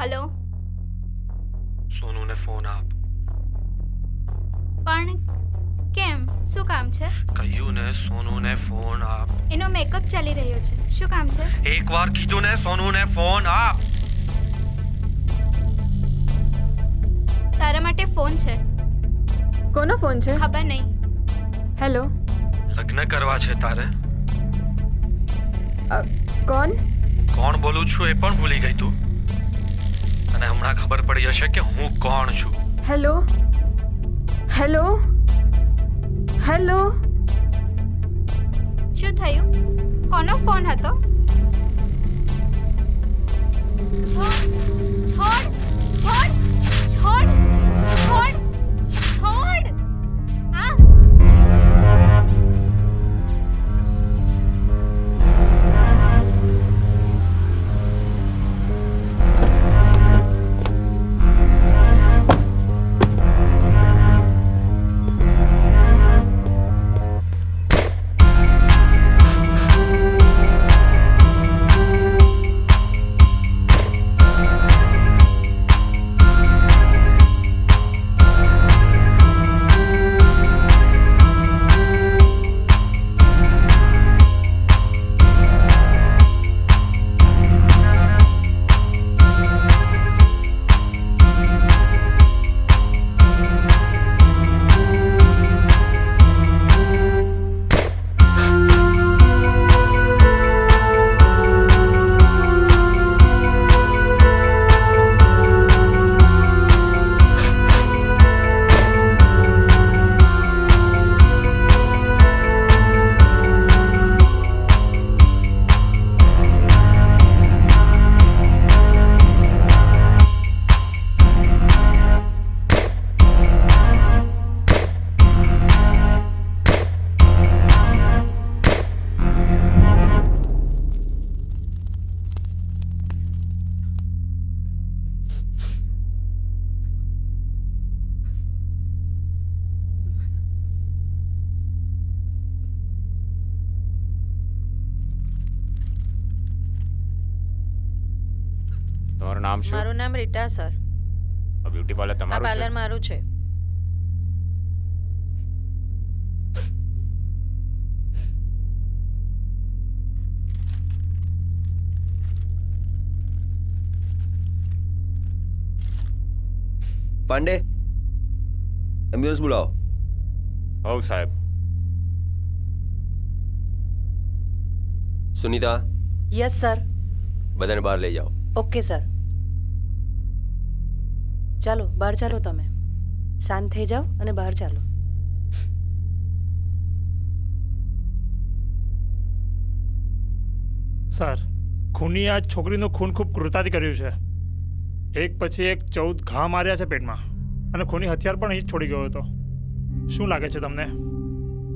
Hello. સોનુને phone આપ. પણ કેમ? શું કામ છે? કહ્યું ને સોનુને ફોન આપ. એનો મેકઅપ ચાલી રહ્યો છે. શું કામ છે? એકવાર કીધું ને સોનુને ફોન આપ. તારા માટે ફોન છે. કોનો ફોન છે? ખબર નહીં. હેલો. લગ્ન કરવા છે તારે? કોણ? કોણ બોલું છું એ પણ ભૂલી ગઈ તું? અને હમણાં ખબર પડી જશે કે હું કોણ છું. હેલો. હેલો. હેલો. શું થયું? કોનો ફોન હતો? છોડ છોડ છોડ છોડ છોડ છોડ આ તમારું નામ શું? મારું નામ રીટા સર. આ બ્યુટી પાર્લર આ તમારું પાર્લર છે? મારું છે. પાંડે, એમ્બ્યુલન્સ બોલાવો. હવ સાહેબ. Sunita, yes sir. બધાને બહાર લઈ જાઓ. Okay sir. ચાલો બહાર ચાલો, તમે શાંત થઈ જાઓ અને બહાર ચાલો. સર, ખૂની આ છોકરીનું ખૂન ખૂબ ક્રૂરતાથી કર્યું છે. એક પછી એક 14 ઘા માર્યા છે પેટમાં, અને ખૂની હથિયાર પણ અહીં જ છોડી ગયો હતો. શું લાગે છે તમને?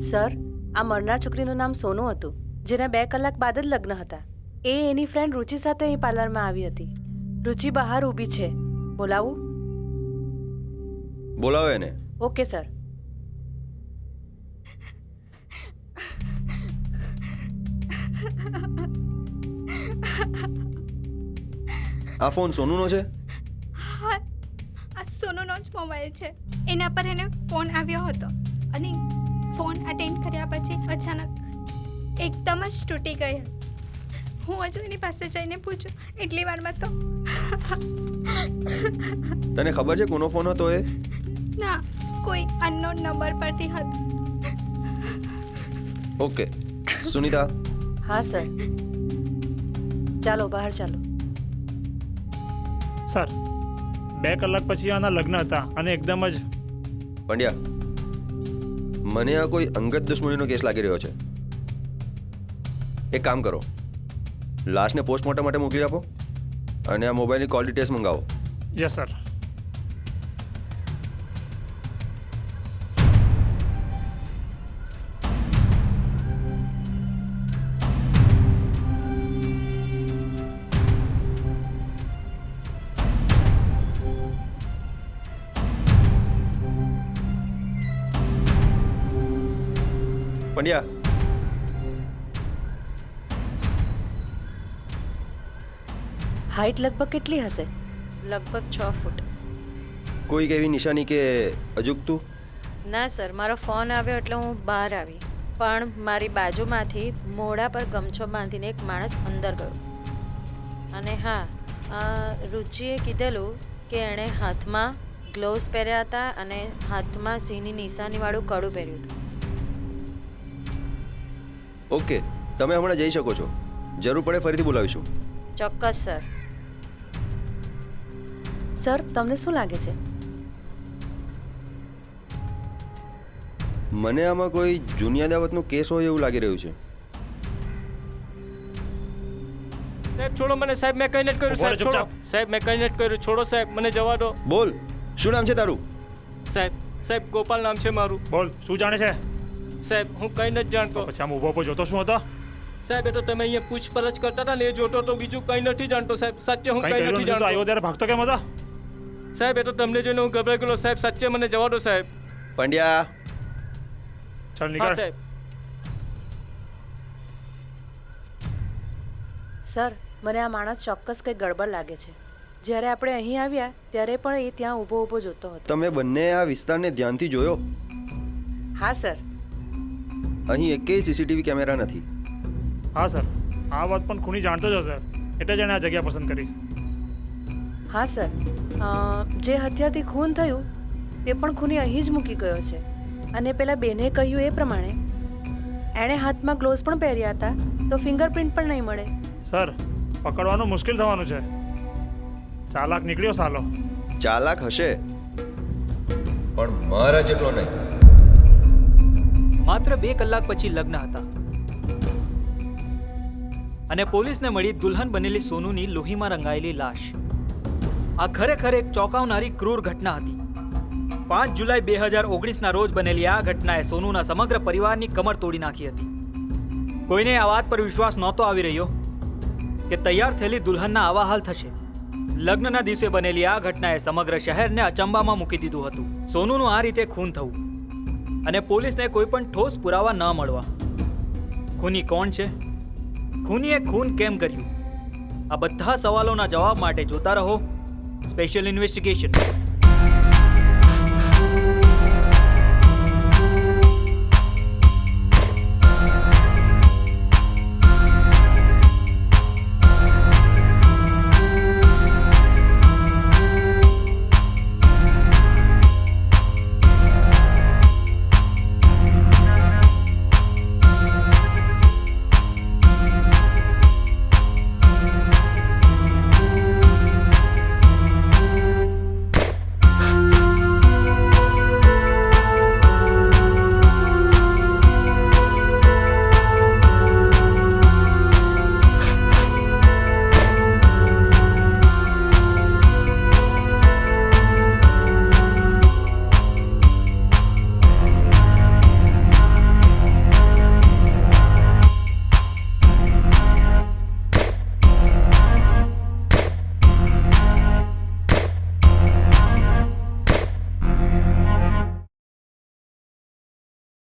સર, આ મરનાર છોકરીનું નામ સોનુ હતું, જેના 2 કલાક બાદ જ લગ્ન હતા. એ એની ફ્રેન્ડ રુચિ સાથે અહીં પાર્લરમાં આવી હતી. રુચિ બહાર ઊભી છે. બોલાવું? બોલાવો એને. Okay sir. આ ફોન સોનુનો છે? હા, આ સોનુનો જ મોબાઈલ છે. એના પર એને ફોન આવ્યો હતો અને ફોન અટેન્ડ કર્યા પછી અચાનક એકદમ જ તૂટી ગઈ. હું હજુ એની પાસે જઈને પૂછું એટલી વારમાં તો તને ખબર છે કોનો ફોન હતો એ? ના, કોઈ અનનોન નંબર પરથી હતો. ઓકે સુનિતા. હા સર. ચાલો બહાર ચાલો. સર, 2 કલાક પછી આના લગ્ન હતા અને એકદમ જ પંડ્યા, મને આ કોઈ અંગત દુશ્મનીનો કેસ લાગી રહ્યો છે. એક કામ કરો, લાશને પોસ્ટમોર્ટમ માટે મોકલી આપો અને આ મોબાઈલની કોલ ડિટેલ્સ મંગાવો. Yes sir. પંડ્યા, હાઈટ લગભગ કેટલી હશે? લગભગ 6 ફૂટ. કોઈક એવી નિશાની કે અજુગતું? ના સર, મારો ફોન આવ્યો એટલે હું બહાર આવી, પણ મારી બાજુમાંથી મોઢા પર ગમછો બાંધીને એક માણસ અંદર ગયો. અને હા, રુચિએ કીધેલું કે એણે હાથમાં ગ્લોવ્સ પહેર્યા હતા અને હાથમાં સિંહની નિશાનીવાળું કડું પહેર્યું હતું. ઓકે, તમે હમણાં જઈ શકો છો. જરૂર પડે ફરીથી બોલાવીશું. ચોક્કસ સર. સર, તમને શું લાગે છે? મને આમાં કોઈ જૂની અદાવતનો કેસ હોય એવું લાગી રહ્યું છે. સાહેબ છોડો મને, સાહેબ મેં કંઈ નથી કર્યું. ઉભો રહે, સાહેબ છોડો, ચૂપચાપ. સાહેબ મેં કંઈ નથી કર્યું. છોડો સાહેબ, મને જવા દો. બોલ, શું નામ છે તારું? સાહેબ ગોપાલ નામ છે મારું. બોલ, શું જાણે છે? સાહેબ હું કંઈ નથી જાણતો. પછી આમ ઊભો ઊભો જોતો શું હતો? સાહેબ એ તો તમે અહીંયા પૂછપરછ કરતા હતા ને એ જોતો તો, બીજું કંઈ નથી જાણતો. સાહેબ સાચે હું કંઈ કંઈ કર્યું નથી નથી તો આવ્યો જાણતો. ત્યારે ભાગતો કેમ હતો? સાહેબ એ તો તમને જોઈને હું ગભરાઈ ગયો. સાહેબ સાચે મને જવા દો સાહેબ. પંડ્યા, ચાલ હા નીકળ. સાહેબ. સર, મને આ માણસ ચોક્કસ કંઈ ગડબડ લાગે છે. જ્યારે આપણે અહીં આવ્યા ત્યારે પણ એ ત્યાં ઊભો ઊભો જોતો હતો. તમે બંને આ વિસ્તારને ધ્યાનથી જોયો? હા સર. અહીં એકેય સીસીટીવી કેમેરા નથી. હા સર, આ વાત પણ ખૂની જાણતો જ હશે, એટલે જ એણે આ જગ્યા પસંદ કરી. હા સર, જે હત્યાથી ખૂન થયું તે પણ ખૂની અહીં જ મૂકી ગયો છે. અને પેલા બેને કહ્યું એ પ્રમાણે એણે હાથમાં ગ્લોવ્સ પણ પહેર્યા હતા, તો ફિંગરપ્રિન્ટ પણ નહીં મળે. સર, પકડવાનું મુશ્કેલ થવાનું છે. ચાલાક નીકળ્યો સાલો. ચાલાક હશે, પણ મારા જેટલો નહીં. માત્ર 2 કલાક પછી લગ્ન હતા અને પોલીસને મળી દુલ્હન બનેલી સોનુની લોહીમાં રંગાયેલી લાશ. આ ખરેખર એક ચોંકાવનારી ક્રૂર ઘટના હતી. 5 જુલાઈ 2019ના રોજ બનેલી આ ઘટનાએ સોનુના સમગ્ર પરિવારની કમર તોડી નાખી હતી. કોઈને આ વાત પર વિશ્વાસ નહોતો આવી રહ્યો કે તૈયાર થયેલી દુલ્હનના આવા હાલ થશે. લગ્નના દિવસે બનેલી આ ઘટનાએ સમગ્ર શહેરને અચંબામાં મૂકી દીધું હતું. સોનુનું આ રીતે ખૂન થવું અને પોલીસને કોઈ પણ ઠોસ પુરાવા ન મળવા. ખૂની કોણ છે? ખૂનીએ ખૂન કેમ કર્યું? આ બધા સવાલોના જવાબ માટે જોતા રહો સ્પેશિયલ ઇન્વેસ્ટિગેશન.